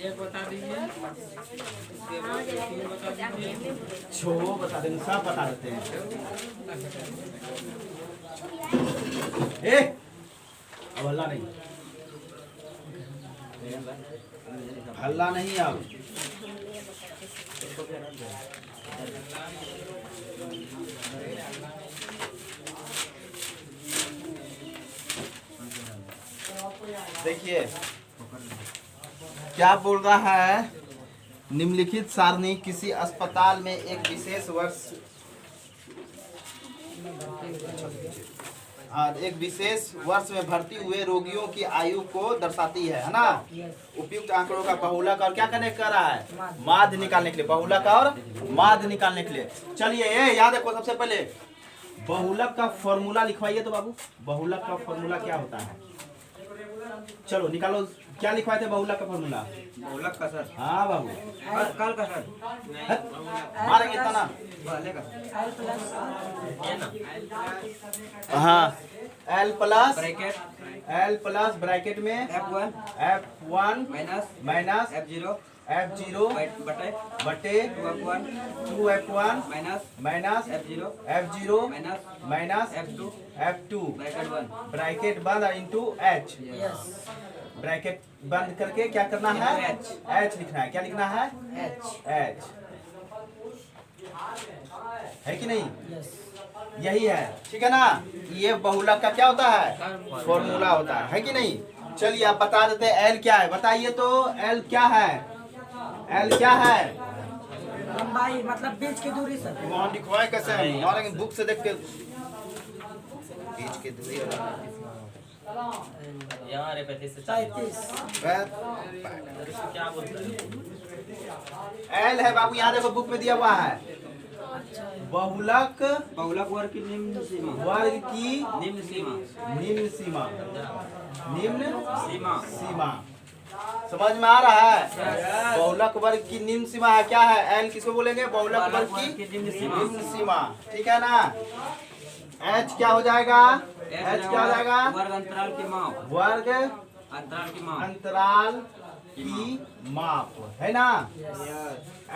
एक बता दीजिए, उसके बाद तीन बता दीजिए, छो बता देंगे, सब बता देते हैं। ए अब हल्ला नहीं, हल्ला नहीं अब। देखिए क्या बोल रहा है, निम्नलिखित सारणी किसी अस्पताल में एक विशेष वर्ष में भर्ती हुए रोगियों की आयु को दर्शाती है ना। उपयुक्त आंकड़ों का बहुलक और क्या करने कर रहा है, माध्य निकालने के लिए, बहुलक और माध्य निकालने के लिए। चलिए ये याद रखो, सबसे पहले बहुलक का फॉर्मूला लिखवाइए तो बाबू। बहुलक का फॉर्मूला क्या होता है, चलो निकालो, क्या लिखवाए थे बहुलक का फॉर्मूला? बहुलक का सर, हाँ बाबू, कल का सर, मारेंगे इतना ना। पहले का हाँ, L प्लस ब्रैकेट में F1 माइनस F0 बटे 2F1 minus F0 minus F2 bracket बंद इंटू H। ब्रैकेट बंद करके क्या करना है, H लिखना है। क्या लिखना है, H है कि नहीं? यही है, ठीक है ना। ये बहुलक का क्या होता है, फॉर्मूला होता है कि नहीं। चलिए आप बता देते हैं L क्या है, बताइए तो L क्या है, L क्या है? लंबाई मतलब बीच की दूरी सर। वहाँ लिखवाए कैसे हैं, हमारे बुक से देख के बीच की दूरी यहाँ रे 35 क्या बोलते हैं? L है बाबू, यहाँ देखो बुक में दिया हुआ है, बहुलक वर्ग की निम्न सीमा, निम्न सीमा समझ में आ रहा है। बहुलक वर्ग की निम्न सीमा है, क्या है, L किसको बोलेंगे, बहुलक वर्ग की निम्न सीमा, ठीक है ना। H क्या हो जाएगा, H क्या हो जाएगा, वर्ग अंतराल की माप, वर्ग अंतराल की माप है ना।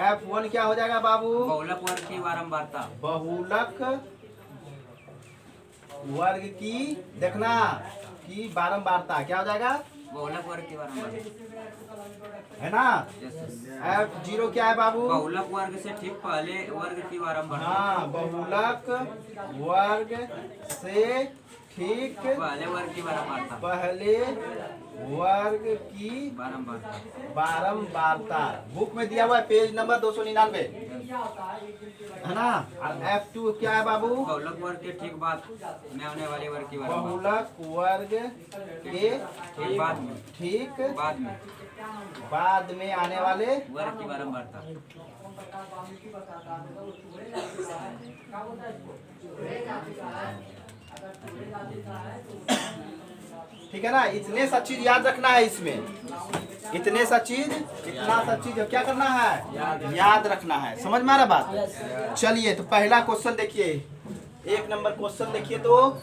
F1 क्या हो जाएगा बाबू, बहुलक वर्ग की बारंबारता, बहुलक वर्ग की देखना की बारंबारता क्या हो जाएगा, बहुलक वर्ग की बारंबारता है ना। F0 क्या है बाबू, बहुलक वर्ग से ठीक पहले वर्ग की बारंबारता, हाँ, बहुलक वर्ग से ठीक पहले वर्ग की बारंबारता, पहले वर्ग की बारंबारता बारंबारता बुक में दिया हुआ है, पेज नंबर 299 है ना। और F2 क्या है बाबू, बहुलक वर्ग के ठीक बाद में आने वाले वर्ग की बारंबारता, बहुलक वर्ग के ठीक बाद में, ठीक बाद में बाद में आने वाले वर्ग की बारंबारता, ठीक है ना। इतने सा चीज याद रखना है इसमें, इतने सा चीज, इतना सा चीज क्या करना है, याद रखना है। समझ में आ रहा बात। चलिए तो पहला क्वेश्चन देखिए, 1 नंबर क्वेश्चन देखिए, तो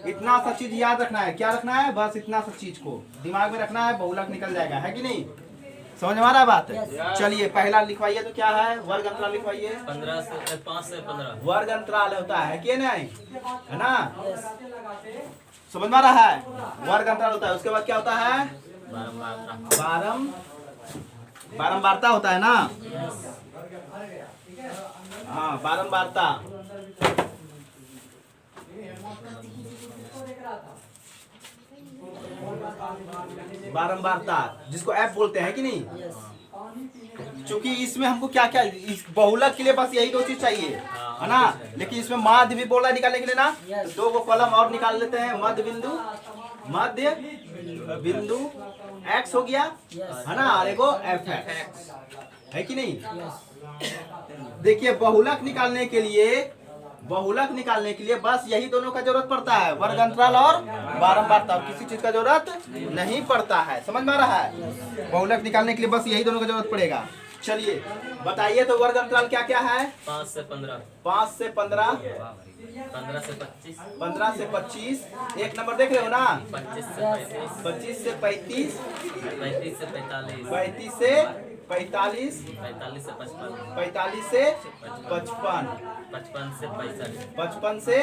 इतना सा चीज याद रखना है। क्या रखना है, बस इतना सा चीज को दिमाग में रखना है, बहुलक निकल जाएगा, है कि नहीं। समझ में आ रहा बात है। चलिए पहला लिखवाइए तो क्या है, वर्ग अंतराल लिखवाइए। 5 से 15 वर्ग अंतराल होता है कि नहीं, है ना। समझ में आ रहा है, वर्ग अंतराल होता है। उसके बाद क्या होता है, बारंबारता होता है ना। हाँ, बारंबारता, बारंबारता जिसको F बोलते हैं कि नहीं। क्योंकि इसमें हमको क्या क्या, इस बहुलक के लिए बस यही 2 चीज चाहिए, है ना। लेकिन इसमें माध्य भी बोल रहा है निकालने के लिए ना, तो 2 कॉलम और निकाल लेते हैं। मध्य बिंदु X हो गया, है ना, और एगो F है कि नहीं। देखिए बहुलक निकालने के लिए बस यही दोनों का जरूरत पड़ता है, वर्ग अंतराल और बारंबारता, किसी चीज का जरूरत नहीं पड़ता है। समझ में आ रहा है, बहुलक निकालने के लिए बस यही दोनों का जरूरत पड़ेगा। चलिए बताइए तो वर्ग अंतराल क्या क्या है, 5 से 15 5 से 15 15 से 25, 15 से 25, एक नंबर देख रहे हो ना, 25 से 35, 25 से 35, 35 से 45, 35 से 45, 45 से 55, 45 से 55, 55 से 65, 55 से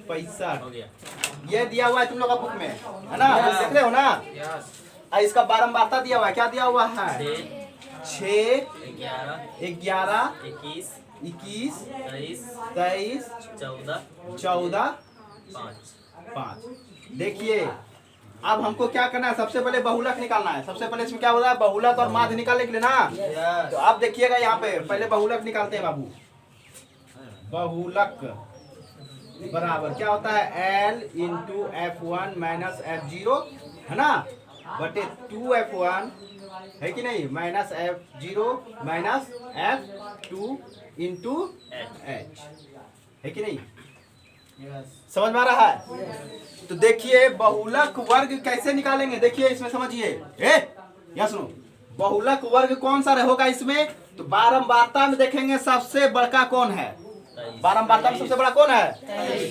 65। हो गया। ये दिया हुआ है तुम लोग का बुक में, है ना, देख रहे हो ना। इसका बारंबारता दिया हुआ है, क्या दिया हुआ है? 6, 11, 21, 23, 14, 5। देखिए अब हमको क्या करना है, सबसे पहले बहुलक निकालना है। सबसे पहले इसमें क्या होता है, बहुलक और माध्य निकालने के लिए ना। तो आप देखिएगा यहाँ पे पहले बहुलक निकालते हैं बाबू। बहुलक बराबर क्या होता है, L into F1 minus F0, है ना, बटे 2F1, है कि नहीं, minus F0 minus F2 into H, है कि नहीं। समझ में आ रहा है? तो देखिए बहुलक वर्ग कैसे निकालेंगे, देखिए इसमें समझिए। यहाँ सुनो, बहुलक वर्ग कौन सा होगा इसमें, तो बारंबारता में देखेंगे सबसे बड़का कौन है, बारंबारता में सबसे बड़ा कौन है,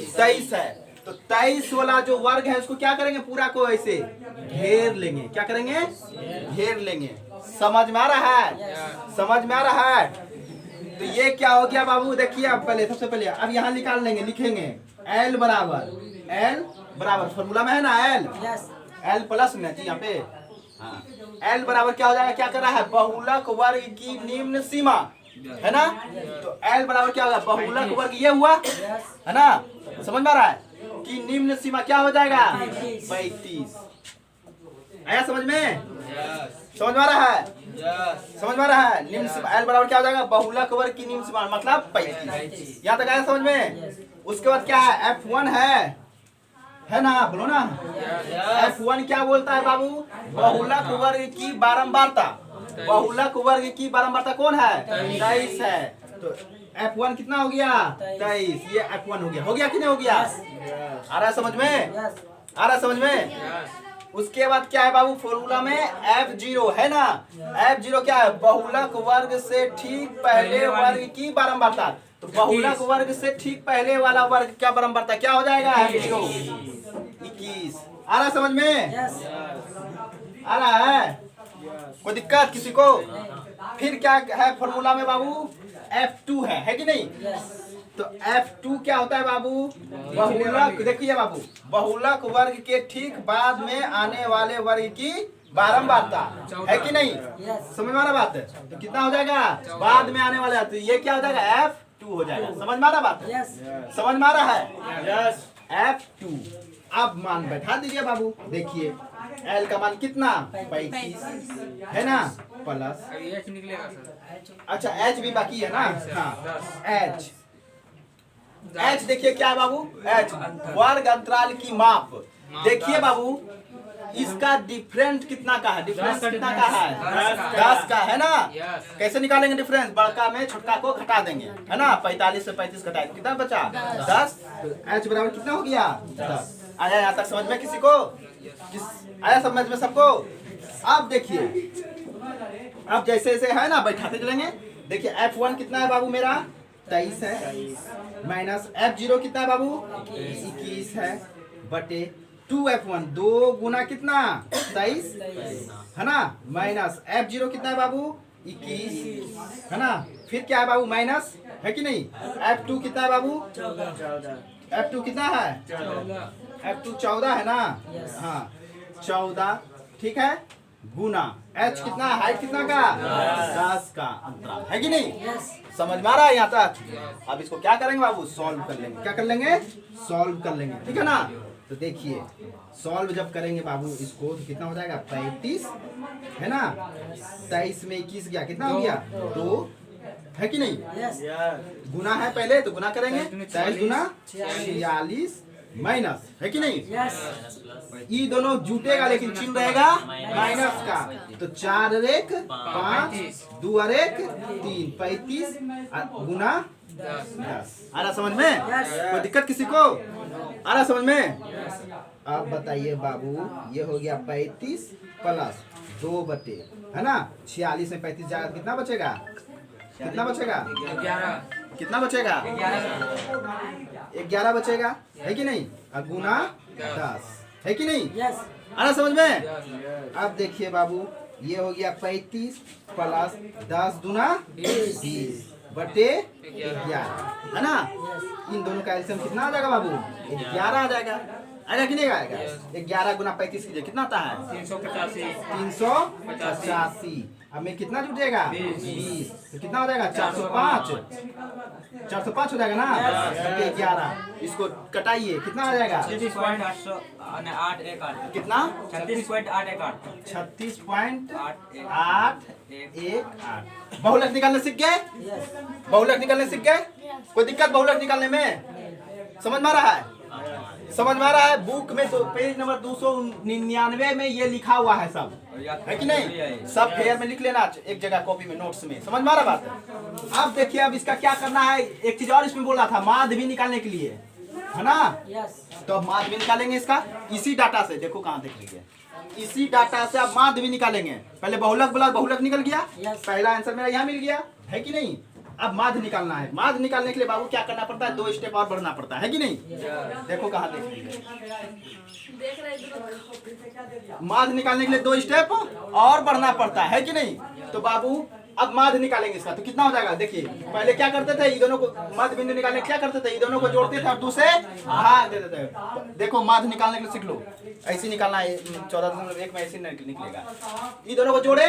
23 है। तो 23 वाला जो वर्ग है उसको क्या करेंगे, पूरा को ऐसे घेर लेंगे। क्या करेंगे, घेर लेंगे। समझ में आ रहा है? समझ में आ रहा है? तो ये क्या हो गया बाबू, देखिए अब पहले सबसे पहले अब यहाँ निकाल लेंगे, लिखेंगे L बराबर फॉर्मूला में है ना, L प्लस में यहाँ पे, हाँ, L बराबर क्या हो जाएगा, क्या कर रहा है, बहुलक वर्ग की निम्न सीमा, है ना। तो L बराबर क्या होगा, बहुलक वर्ग ये हुआ, है ना। समझ में आ रहा है कि निम्न सीमा क्या हो जाएगा, 35। आया समझ में? समझ में आ रहा है? समझ में आ रहा है? निम्न सीमा L बराबर क्या हो जाएगा, बहुलक वर्ग की निम्न सीमा मतलब 35। यहाँ तक आया समझ में? उसके बाद क्या है, F1 है ना, बोलो ना। F1 क्या बोलता है बाबू, बहुलक वर्ग की बारंबारता। बहुलक वर्ग की बारंबारता कौन है, 23 है। तो F1 कितना हो गया, 23। ये F1 हो गया, हो गया कि नहीं हो गया? आ रहा है समझ में? आ रहा है समझ में? उसके बाद क्या है बाबू, फॉर्मूला में F0 है ना। F0 क्या है, बहुलक वर्ग से ठीक पहले वर्ग की बारंबारता। तो बहुलक वर्ग से ठीक पहले वाला वर्ग क्या बारंबारता, क्या हो जाएगा, F0 21। आ रहा है समझ में? आ रहा है? कोई दिक्कत किसी को? फिर क्या है फॉर्मूला में बाबू, F2 है कि नहीं। तो F2 क्या होता है बाबू, बहुलक, देखिए बाबू, बहुलक वर्ग के ठीक बाद में आने वाले वर्ग की बारंबारता, है कि नहीं। समझ में आ रहा बात? तो कितना हो जाएगा, बाद में आने वाले, तो ये क्या हो जाएगा, F2 हो जाएगा। समझ में आ रहा बात? समझ में आ रहा है? F2। अब मान बैठा दीजिए बाबू, देखिए L का मान कितना, 35, है ना, प्लस अच्छा H भी बाकी है ना, हाँ H देखिए क्या है बाबू, H वर्ग अंतराल की माप। देखिए बाबू इसका डिफरेंस कितना का है, डिफरेंस कितना का है, 10 का, है ना। कैसे निकालेंगे डिफरेंस, बड़का में छोटका को घटा देंगे, है ना। 45 से 35 घटाए कितना बचा, 10। H बराबर कितना हो गया, 10। आया यहाँ तक समझ में किसी को, आया समझ में सबको? अब देखिए, अब जैसे जैसे है ना बैठाते चलेंगे। देखिए F1 कितना है बाबू मेरा, 23 है, माइनस F0 कितना है बाबू, 21 है, बटे 2F1, 2 गुना कितना, 23, है ना, माइनस F0 कितना है बाबू, 21, है ना। फिर क्या है बाबू, माइनस, है कि नहीं। F2 कितना है बाबू, 14। F2 कितना है, 14। F2 14 है ना, हाँ 14, ठीक है, गुना H कितना, हाइट कितना का, 10 का अंतराल, है कि नहीं। समझ में आ रहा है यहाँ तक? अब इसको क्या करेंगे बाबू, सॉल्व कर लेंगे। क्या कर लेंगे, सॉल्व कर लेंगे, ठीक है ना। तो देखिए सॉल्व जब करेंगे बाबू इसको, तो कितना हो जाएगा, 35, है ना। 23 में 21 गया, कितना हो गया, 2, है कि नहीं। गुना है पहले, तो गुना करेंगे, 23 गुना 46 माइनस, है कि नहीं। ये दोनों जुटेगा लेकिन चिन्ह रहेगा माइनस का। तो 4 एक 5, 2 और 1 3, 35 गुना 10। आ रहा समझ में, कोई दिक्कत किसी को, आ रहा समझ में। अब बताइए बाबू, ये हो गया 35 प्लस 2 बटे, है ना, 46 में 35 जाएगा, कितना बचेगा, कितना बचेगा, 11। कितना बचेगा? 11 बचेगा, है कि नहीं? अब गुना 10, है कि नहीं? यस आना समझ में? अब देखिए बाबू, ये हो गया 35 प्लस 10 दूना 20 बटे 11, है ना? इन दोनों का एलसीएम कितना आ जाएगा बाबू? 11 आ जाएगा। आएगा कि नहीं आएगा? 11 गुना 35 कीजिए, कितना आता है? 385। अब में कितना जुटेगा? 20। तो कितना हो जाएगा? 405 हो जाएगा ना? बटे 11। इसको कटाइए, कितना आ जाएगा? 36.818 कितना? 36.818 36.818। बहुलक निकालने सीख गए? यस बहुलक निकालने सीख गए? कोई दिक्कत बहुलक निकालने में? समझ में आ रहा है? समझ में आ रहा है? बुक में तो पेज नंबर 299 में ये लिखा हुआ है सब, है कि नहीं? सब फेयर में लिख लेना एक जगह कॉपी में, नोट्स में। समझ में आ रहा बात? अब देखिए, अब इसका क्या करना है। एक चीज और इसमें बोला था, माध्य भी निकालने के लिए, है ना? यस तो अब माध्य भी निकालेंगे इसका इसी डाटा से। देखो कहाँ देख लीजिए, इसी डाटा से आप माध्य भी निकालेंगे। पहले बहुलक बोला, बहुलक निकल गया, पहला आंसर मेरा यहाँ मिल गया, है कि नहीं? अब माध्य निकालना है। माध्य निकालने के लिए बाबू क्या करना पड़ता है? 2 स्टेप और बढ़ना पड़ता है कि नहीं? देखो कहाँ देख लीजिए, माध्य निकालने के लिए 2 स्टेप और बढ़ना पड़ता है कि नहीं? तो बाबू अब माध्य निकालेंगे इसका, तो कितना हो जाएगा? देखिए, पहले क्या करते थे, ये दोनों को माध्य बिंदु निकालने क्या करते थे? ये दोनों को जोड़ते थे और दूसरे भाग देते थे। देखो माध्य निकालने के लिए सीख लो, ऐसे निकालना है। 14.1 में ऐसे निकलेगा। ये दोनों को जोड़े,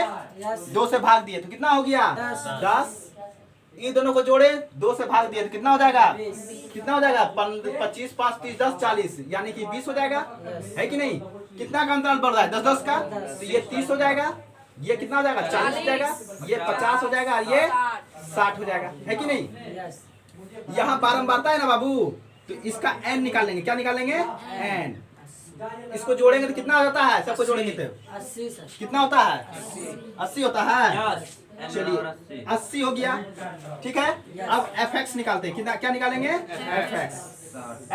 2 से भाग दिए तो कितना हो गया? 10। ये दोनों को जोड़े, 2 से भाग दिए तो कितना हो जाएगा? कितना हो जाएगा? 25 5 30 10 40, यानी कि 20 हो जाएगा, है कि नहीं? कितना का अंतराल बढ़ रहा है? 10 का, तो ये 30 हो जाएगा, ये कितना हो जाएगा? 40 हो जाएगा, ये 50 हो जाएगा और ये 60 हो जाएगा, है कि नहीं? यस यहाँ बारंबारता है ना बाबू, तो इसका n निकालेंगे। क्या निकालेंगे? n। इसको जोड़ेंगे तो कितना हो जाता है? सबको जोड़ेंगे तो 80 सर कितना होता है? 80 होता है। चलिए 80 हो गया, ठीक है। अब fx निकालते हैं। कितना, क्या निकालेंगे?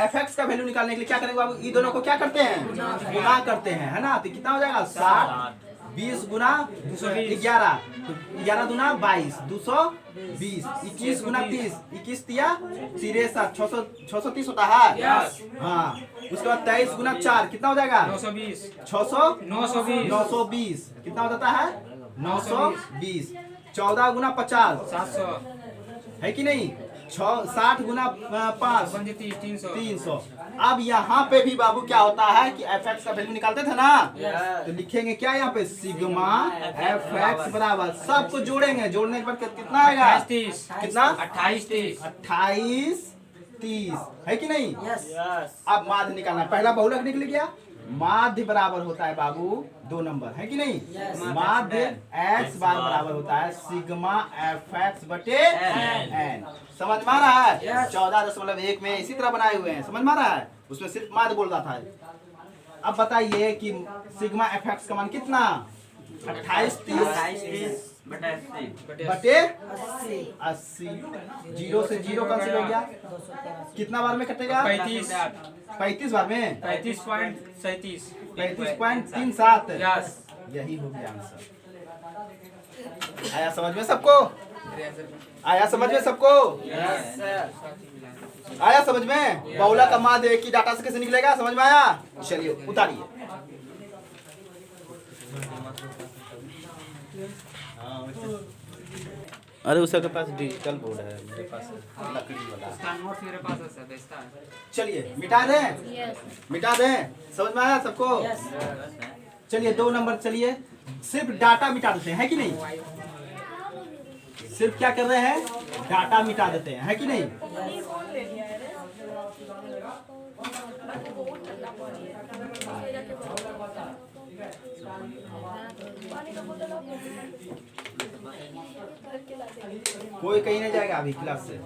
fx का वैल्यू निकालने के लिए क्या करेंगे बाबू? ये दोनों को क्या करते हैं? गुना करते हैं, है ना? तो कितना हो जाएगा? 60। 20 गुना 11, तो 11 दूना 22, 220। 21 गुना 30, 21 तिया 63, 630 होता है। हाँ, उसके बाद 23 गुना 4 कितना हो जाएगा? 920। कितना हो जाता है? 920। 14 गुना 50, 700 है कि नहीं? 60 गुना 5, 300। अब यहाँ पे भी बाबू क्या होता है कि fx का वैल्यू निकालते थे ना, तो लिखेंगे क्या यहाँ पे? सिग्मा fx बराबर, सबको जोड़ेंगे। जोड़ने के बाद कितना आएगा? 28 28 30, है कि नहीं? यस अब माध्य निकालना है। पहला बहुलक निकल गया। माध्य बराबर होता है बाबू 2 नंबर, है कि नहीं? माध्य x बार बराबर होता है सिग्मा fx बटे n। समझ में आ रहा है? 14.1 में इसी तरह बनाए हुए हैं, समझ में आ रहा है? उसमें सिर्फ माध्य बोल रहा था। अब बताइए कि सिग्मा fx का मान कितना? 28 30 बटे 80। 0 से 0 कैंसिल हो गया। कितना बार में कटेगा? 35 बार में 35.37 35.37। यही हो गया आंसर। आया समझ में सबको? आया समझ में सबको? आया समझ में? बहुला का माध्य एक ही डाटा से कैसे निकलेगा? समझ में आया? चलिए उतारिए। अरे उसके पास डिजिटल बोर्ड है, मेरे पास लकड़ी वाला। उसका नोट मेरे पास है सर, भेजता है। चलिए मिटा दें, मिटा दें। समझ में आया सबको? चलिए 2 नंबर, चलिए सिर्फ डाटा मिटा देते हैं, है कि नहीं? सिर्फ क्या कर रहे हैं? डाटा मिटा देते हैं, है कि नहीं? कोई कहीं नहीं जाएगा अभी क्लास से।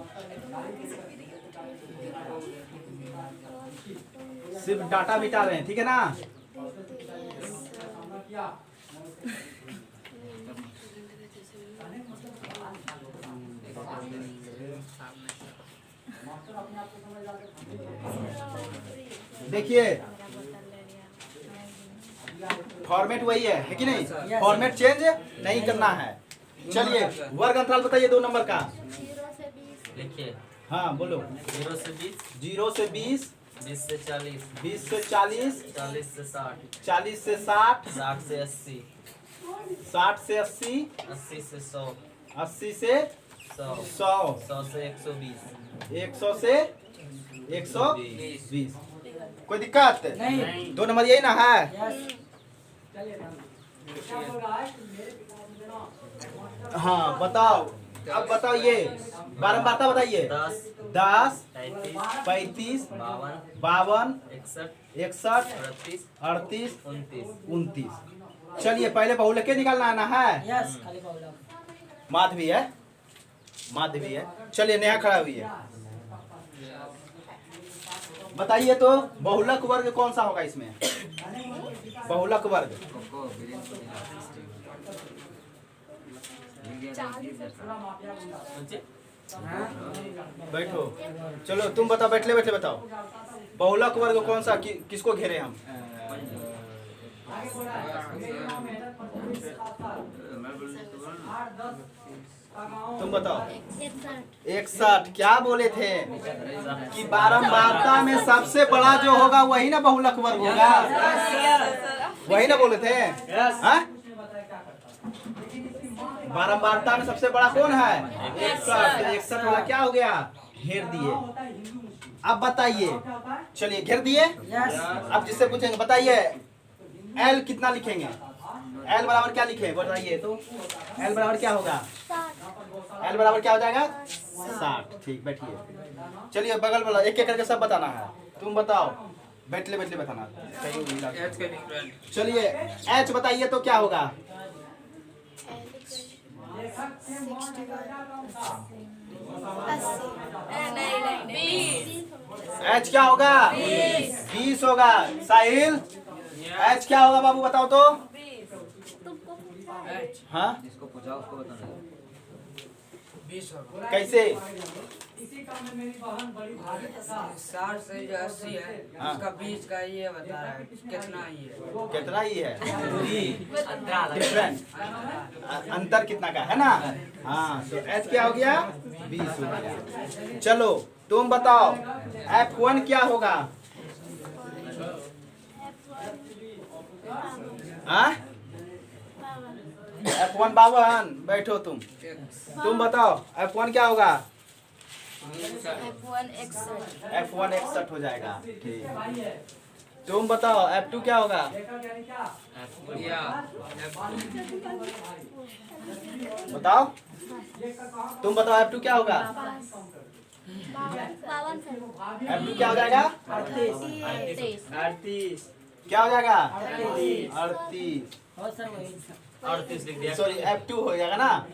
सिर्फ डाटा मिटा रहे हैं, ठीक है ना? देखिए फॉर्मेट वही है कि नहीं? फॉर्मेट चेंज नहीं करना है। चलिए वर्ग अंतराल बताइए 2 नंबर का। 0 से 20 लिखिए हाँ बोलो। 0 से 20, 0 से 20, 20 से 40, 20 से 40, 40 से 60, 40 से 60, 60 से 80, 60 से 80, 80 से 100, 80 से 100, 100, 100 से 120, 100 से 120। कोई दिक्कत नहीं। 2 नंबर यही ना है। यस हाँ बताओ, अब बताओ ये बारंबारता बताइए। 10, 10, 35, 35, 52, 52, 61, 61, 38, 38, 29, 29। चलिए पहले बहुलक के निकालना आना है। यस खाली बाबूला माधवी है, माधवी है। चलिए नेहा खड़ा हुई है। बताइए तो बहुलक वर्ग कौन सा होगा इसमें? बहुलक वर्ग कोको वीरेंद्र मुझे बैठो। चलो तुम बताओ, बैठले बैठले बताओ। बहुलक वर्ग कौन सा किसको घेरे हम? तुम बताओ। 61। क्या बोले थे कि बारंबारता में सबसे बड़ा जो होगा वही ना बहुलक वर्ग होगा, वही ना बोले थे। हाँ? बारंबारता में सबसे बड़ा कौन है? 61। 61 वाला क्या हो गया? घेर दिए। अब बताइए, चलिए घेर दिए। यस अब जिससे पूछेंगे बताइए एल कितना लिखेंगे? एल बराबर क्या लिखे बताइए तो। एल बराबर क्या होगा? एल बराबर क्या हो जाएगा? 60। ठीक, बैठिए। चलिए बगल वाला एक एक करके सब बताना है। तुम बताओ, बैठले बैठले बताना। एच का डिफरेंट चलिए एच बताइए तो क्या होगा? एच क्या होगा? 20 होगा। साहिल एच क्या होगा बाबू बताओ तो। हाँ जिसको पूछा उसको बताना। कैसे? 60 से जो 80 है हाँ। उसका बीच का ये बता रहा है कितना ये है कितना ही है? डिफरेंट अंतर कितना का है ना। हाँ तो एच क्या हो गया? 20 हो गया। चलो तुम बताओ F1 क्या होगा? हाँ F1 52। बैठो तुम बताओ F1 क्या होगा? F1 61 हो जाएगा। ठीक, तुम बताओ F2 क्या होगा? बताओ, तुम बताओ F2 क्या होगा? F2 क्या हो जाएगा? 38 क्या हो जाएगा? 38। और सर वही 38 लिख दिया। सॉरी F2 हो जाएगा ना।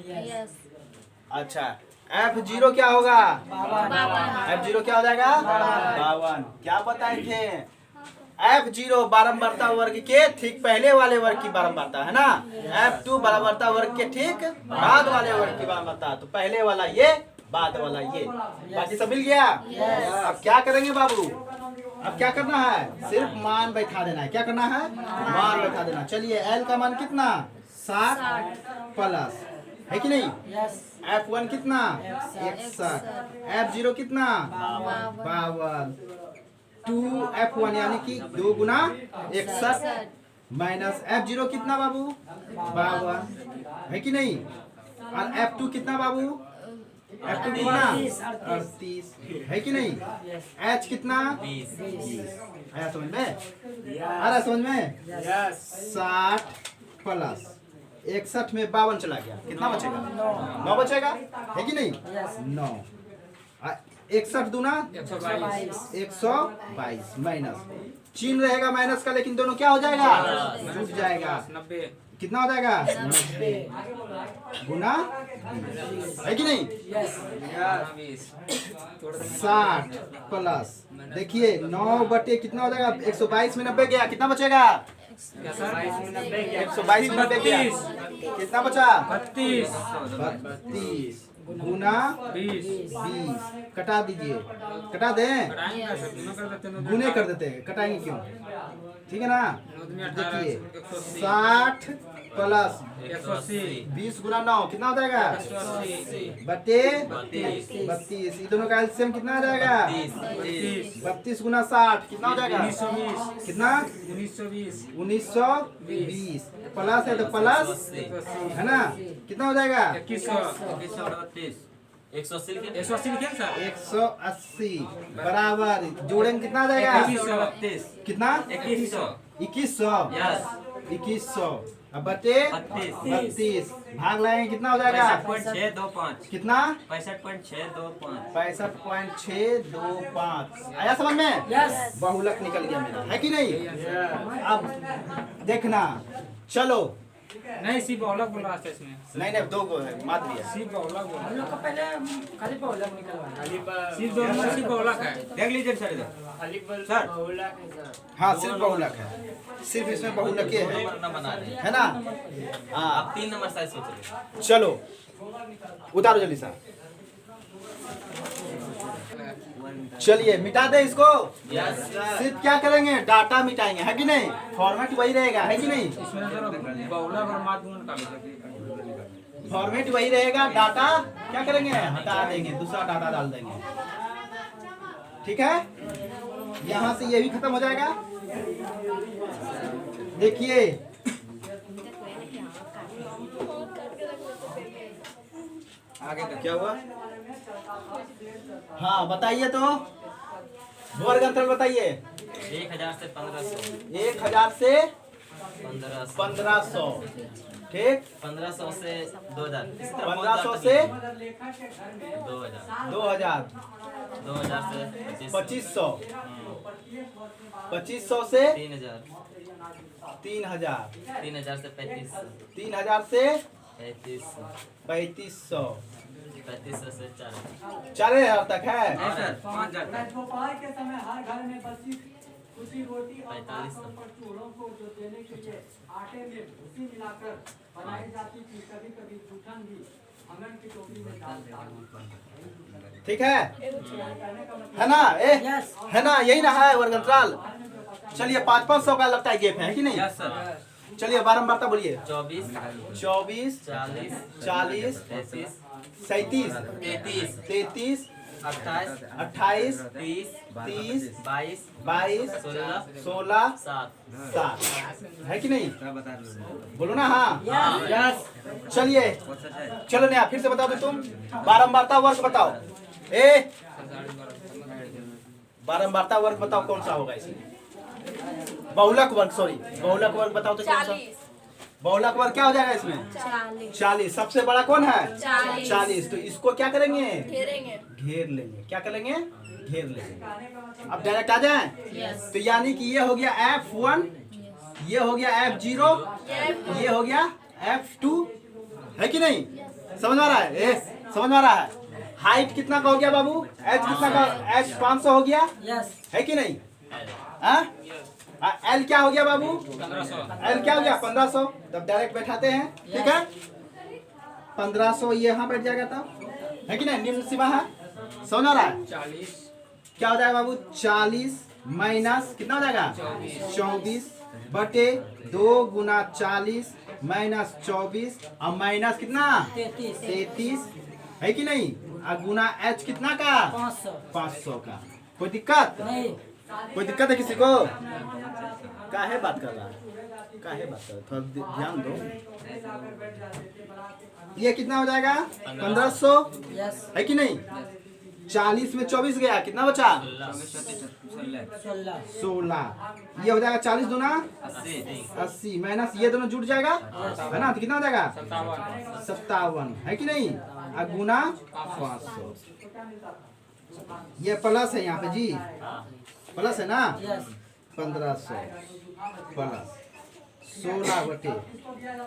अच्छा F0 क्या होगा? F0 क्या हो जाएगा? 52। क्या बताए थे? F0 बारंबारता वर्ग के ठीक पहले वाले वर्ग की बारंबारता है ना। F2 बारंबारता वर्ग के ठीक बाद वाले वर्ग की बारंबारता। तो पहले वाला ये, बाद वाला ये, बाकी सब मिल गया। अब क्या करेंगे बाबू? अब क्या करना है? सिर्फ मान बैठा देना है। क्या करना है? मान बैठा देना। चलिए L का मान कितना? 60 प्लस है कि नहीं? यस F1 कितना? 61। F0 कितना? 52। 2F1 यानी कि 2 गुना 61 माइनस F0 कितना बाबू? 52 है कि नहीं? और F2 कितना बाबू? F2 कितना? 38 है कि नहीं? H कितना? 20। आया समझ में? आ रहा समझ में? 60 प्लस 61 में 52 चला गया, कितना बचेगा? 9 बचेगा है कि नहीं? 9। 61 दूना 122 माइनस चिन्ह रहेगा माइनस का, लेकिन दोनों क्या हो जाएगा? जुट जाएगा। 90 कितना हो जाएगा? 90 गुना है कि नहीं? 60 प्लस देखिए 9 बटे कितना हो जाएगा? 122 में 90 गया, कितना बचेगा? 122 में 90 गया, कितना बचा? 32 गुना 20। कटा दीजिए, कटा दें, गुने कर देते हैं, कटाएंगे क्यों? ठीक है ना? देखिए 60 प्लस 180 20 गुना 9 कितना हो जाएगा? 180 बटे 32 32। इन दोनों का एलसीएम कितना आ जाएगा? 32 32 गुना 60 कितना हो जाएगा? 1920 कितना? 1920 1920 प्लस है तो प्लस है ना, कितना हो जाएगा? 2100 180 लिखे 180 लिखे सर 180 बराबर जोड़ेंगे कितना आ जाएगा? 2132 कितना? 2100 2100 यस 2100 अब बटे 32 32 भाग लाएंगे कितना हो जाएगा? 65.625 कितना? 65.625 65.625 आया समझ में? यस बहुलक निकल गया मेरा, है कि नहीं? अब देखना, चलो नहीं सी बहुलक बोल रहा था इसमें नहीं नहीं दो गो है मात्र है। सी बहुलक बोल हम लोग को पहले खाली बहुलक निकलवाना सी दोनों सी बहुलक है देख लीजिए सर इधर सर हाँ सिर्फ बहुलक है, सिर्फ इसमें बहुलक है, नंबर न बना रहे है ना? हाँ आप 3 नंबर साइज सोच रहे चलो उतारो जल्दी सा, चलिए मिटा दे इसको। यस सिर्फ क्या करेंगे? डाटा मिटाएंगे, है कि नहीं? फॉर्मेट वही रहेगा, है कि नहीं? इसमें सर बहुलक और माध्य गुण का फॉर्मेट वही रहेगा, डाटा क्या करेंगे? हटा देंगे, दूसरा डाटा डाल देंगे, ठीक है? यहाँ से ये भी खत्म हो जाएगा। देखिए आगे तक क्या हुआ? हाँ बताइए तो, वर्ग अंतर बताइए। 1000 से 1500 1000 से 1500 1500 ठीक, 1500 से 2000 इसी तरह 1500 से 2000 2000 2000 से 2500 2500 से 3000 3000 3000 से 3500 3000 से 3500 3500 से 4000 4000 तक है। नहीं सर 5000 तक दोपहर के समय हर घर में बच्ची खुशी रोटी और 4500 पर चूल्हों को जो देने के लिए आटे में भूसी मिलाकर बनाई जाती थी, कभी कभी जूठन भी आंगन की टोकरी में डालता। ठीक है ना? यस है ना? यही ना है वर्ग अंतराल। चलिए 500 का लगता है गेप है कि नहीं? यस सर चलिए बारंबारता बोलिए। 24 24 40 40 33 37 33 33 28 28 30 30 22 22 16 16 7 7 है कि नहीं? क्या बता रहे हो? बोलो ना हाँ। यस चलिए बहुत सच है चलो नया फिर से बताओ तो तुम बारंबारता वर्ग बताओ। ए बारंबारता वर्ग बताओ कौन सा होगा इसमें? बहुलक वर्ग, सॉरी बहुलक वर्ग बताओ तो कौन सा? बहुलक वर्ग क्या हो जाएगा इसमें? 40। सबसे बड़ा कौन है? 40। तो इसको क्या करेंगे? घेर लेंगे। क्या करेंगे? घेर लेंगे। अब डायरेक्ट आ जाए तो यानी कि ये हो गया F1, ये हो गया F0, ये हो गया F2, है कि नहीं? समझ में आ रहा है? समझ में आ रहा है? हाइट कितना का हो गया बाबू? H कितना का? H 500 हो गया, यस है कि नहीं? L क्या हो गया बाबू? 1500 L क्या हो गया? 1500। तब डायरेक्ट बैठाते हैं, ठीक है? 1500 ये यहाँ बैठ जाएगा तब, है कि नहीं? निम्न सीमा है, समझ आ रहा है? 40 क्या हो जाएगा बाबू? 40 माइनस कितना हो जाएगा? 24 बटे 2 गुना 40 माइनस 24 और माइनस कितना? 33 है कि नहीं? और गुना H कितना का? 500 का। कोई दिक्कत? नहीं कोई दिक्कत है किसी को? काहे बात कर रहा है? काहे बात कर रहा है? थोड़ा ध्यान दो। ये कितना हो जाएगा? 1500 यस है कि नहीं? 40 में 24 गया, कितना बचा? 16। ये हो जाएगा 40 दूना 80 माइनस ये दोनों जुड़ जाएगा, है ना? तो कितना हो जाएगा? 57 है कि नहीं? और गुना 500। ये प्लस है यहाँ पे जी, प्लस है ना? यस 1500 प्लस 16 बटे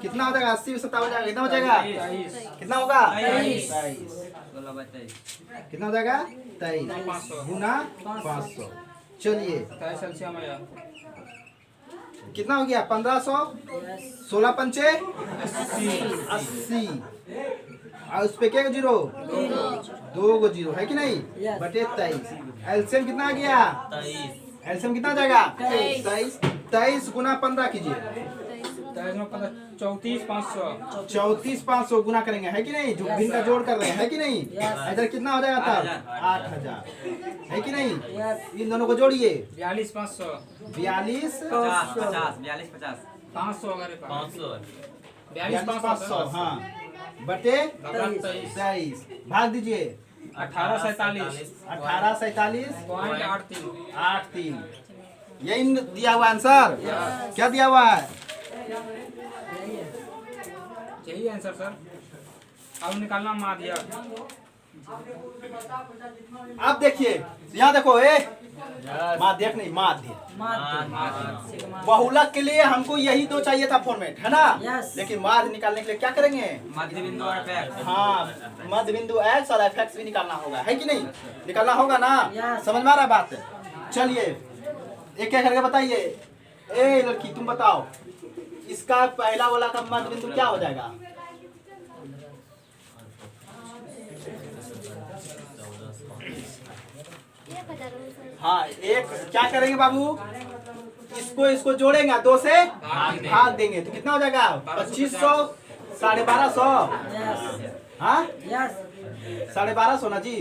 कितना हो जाएगा? 80 में 57 हो जाएगा, कितना हो जाएगा? कितना होगा? 23। कितना हो जाएगा? 23 गुना 500। चलिए कितना हो गया? 1500 16 पंचे 80 और उस पे क्या जीरो? 2 गो जीरो, है कि नहीं? बटे 23। एलसीएम कितना आ गया? 23 एलसीएम कितना आ जाएगा? 23 गुना 15 कीजिए। 34 500 34,500 गुना करेंगे, है कि नहीं? जो भिन्न का जोड़ कर रहे हैं, है कि नहीं? इधर कितना हो जाएगा तब? 8,000, है कि नहीं? इन दोनों को जोड़िए। 42 500 42 50 42 50 500 हमारे पास 500 42 500 हाँ बटे 23 भाग दीजिए। 18 47 18 47 पॉइंट 83 83 यही दिया हुआ आंसर। क्या दिया हुआ है? यही आंसर सर। अब निकालना माध्य। आप देखिए यहाँ देखो, माध्यक नहीं माध्य। बहुलक के लिए हमको यही दो चाहिए था फॉर्मेट, है ना? लेकिन माध्य निकालने के लिए क्या करेंगे? मध्य बिंदु और एफ हाँ मध्य बिंदु एक्स और एफ भी निकालना होगा, है कि नहीं? निकालना होगा ना? समझ में आ रहा है बात? चलिए एक एक करके बताइए। ए लड़की तुम बताओ, इसका पहला वाला का मध्य बिंदु क्या हो जाएगा? हाँ एक क्या करेंगे बाबू? इसको जोड़ेंगे, 2 से भाग देंगे तो कितना हो जाएगा? 2500 1250। हाँ 1250 ना जी।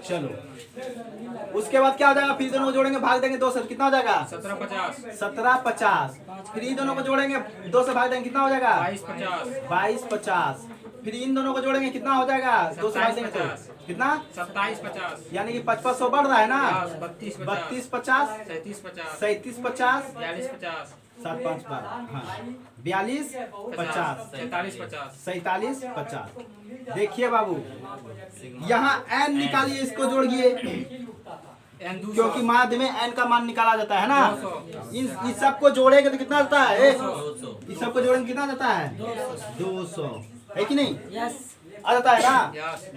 चलो उसके बाद क्या हो जाएगा? फिर दोनों को जोड़ेंगे, भाग देंगे 2 से, कितना हो जाएगा? 1750 1750। फिर इन दोनों को जोड़ेंगे, 2 से भाग देंगे, कितना हो जाएगा? 2250 2250। फिर इन दोनों को जोड़ेंगे, कितना हो जाएगा? 2 से भाग देंगे तो कितना? 2750 यानी कि 5500 बढ़ रहा है ना? 32 32 50 37 50 37 50 42 50 7 5 12 हाँ 42 50 47 50 47 50। देखिए बाबू यहाँ n निकालिए, इसको जोड़िए, एन 200 क्योंकि माध्य में n का मान निकाला जाता है ना? इन सबको जोड़ेंगे तो कितना आता है? 200 इस सबको जोड़ेंगे कितना जाता है? 200, है कि नहीं? आ जाता है ना?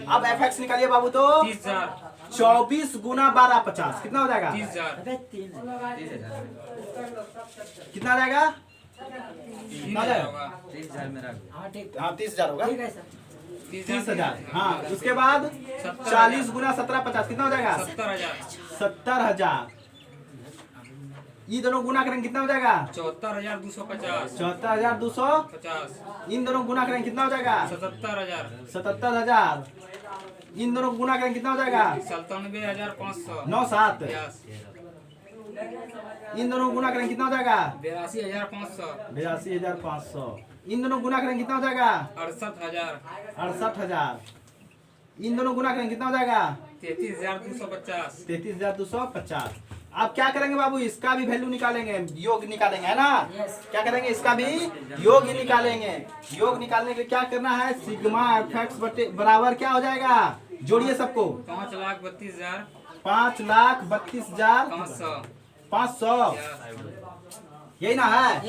अब fx निकालिए बाबू, तो 30,000 24 गुना 12 50 कितना हो जाएगा? 30,000 कितना आ जाएगा? 30,000 होगा 30,000 मेरा हाँ 30,000 होगा। 30,000 हाँ। उसके बाद 70,000 40 गुना 17 50 कितना हो जाएगा? 70,000 70,000। ये दोनों गुना करेंगे कितना हो जाएगा? 74,250 74,250। इन दोनों गुना करेंगे कितना हो जाएगा? 77,000 77,000। इन दोनों गुना करेंगे कितना हो जाएगा? 97,500 97। यस इन दोनों गुना करेंगे कितना हो जाएगा? 82,500 82,500। इन दोनों गुना करेंगे कितना हो जाएगा? 68,000 68,000। इन दोनों गुना करेंगे कितना हो जाएगा? 33,250 33,250। आप क्या करेंगे बाबू? इसका भी वैल्यू निकालेंगे, योग निकालेंगे, है ना? क्या करेंगे? इसका भी योग ही निकालेंगे। योग निकालने के लिए क्या करना है? सिग्मा एफ बटे बराबर क्या हो जाएगा? जोड़िए सबको। 5,32,500 5,32,500 यही ना है?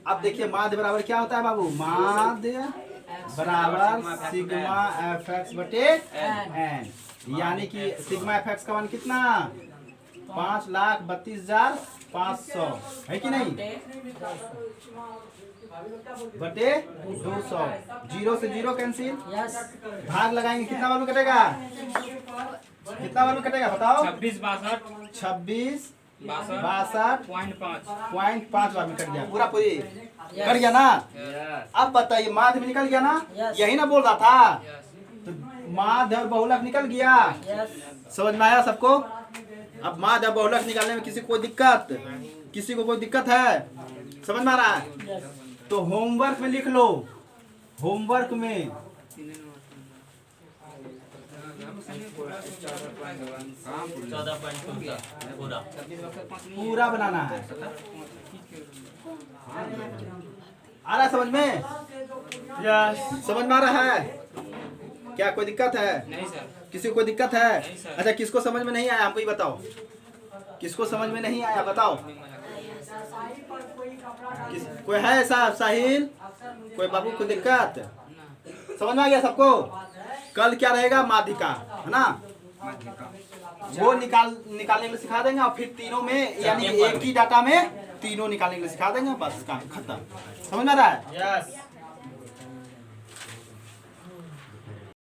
अब देखिए माध्य बराबर क्या होता है बाबू? माध्य बराबर सिग्मा एफ बटे एन, यानी कि सिग्मा एफ का मान कितना? 5,32,500, है कि नहीं? बटे 200। 0 से 0 कैंसिल, भाग लगाएंगे, कितना वैल्यू कटेगा? कितना वैल्यू कटेगा बताओ? 26 26 62 62 0.5 बार में कट गया, पूरा पूरी कट गया ना? अब बताइए माध्य में निकल गया ना? यही ना बोल रहा था? तो माध्य और बहुलक निकल गया। समझ में आया सबको? अब माध्य और बहुलक निकालने में किसी को कोई दिक्कत? किसी को कोई दिक्कत है? समझ में आ रहा है? तो होमवर्क में लिख लो, होमवर्क में 14.2 पूरा पूरा बनाना है। आ रहा है समझ में? समझ में आ रहा है? क्या कोई दिक्कत है? नहीं सर किसी को कोई दिक्कत है? नहीं सर। अच्छा किसको समझ में नहीं आया हमको ये बताओ, किसको समझ में नहीं आया बताओ? कोई है ऐसा? साहिल, कोई बाबू को दिक्कत? समझ में आ गया सबको? कल क्या रहेगा? माध्यिका, है ना? वो निकालने के लिए सिखा देंगे, और फिर तीनों में यानी एक ही डाटा में तीनों निकालने के लिए सिखा देंगे, बस काम खत्म। समझ में आ रहा है?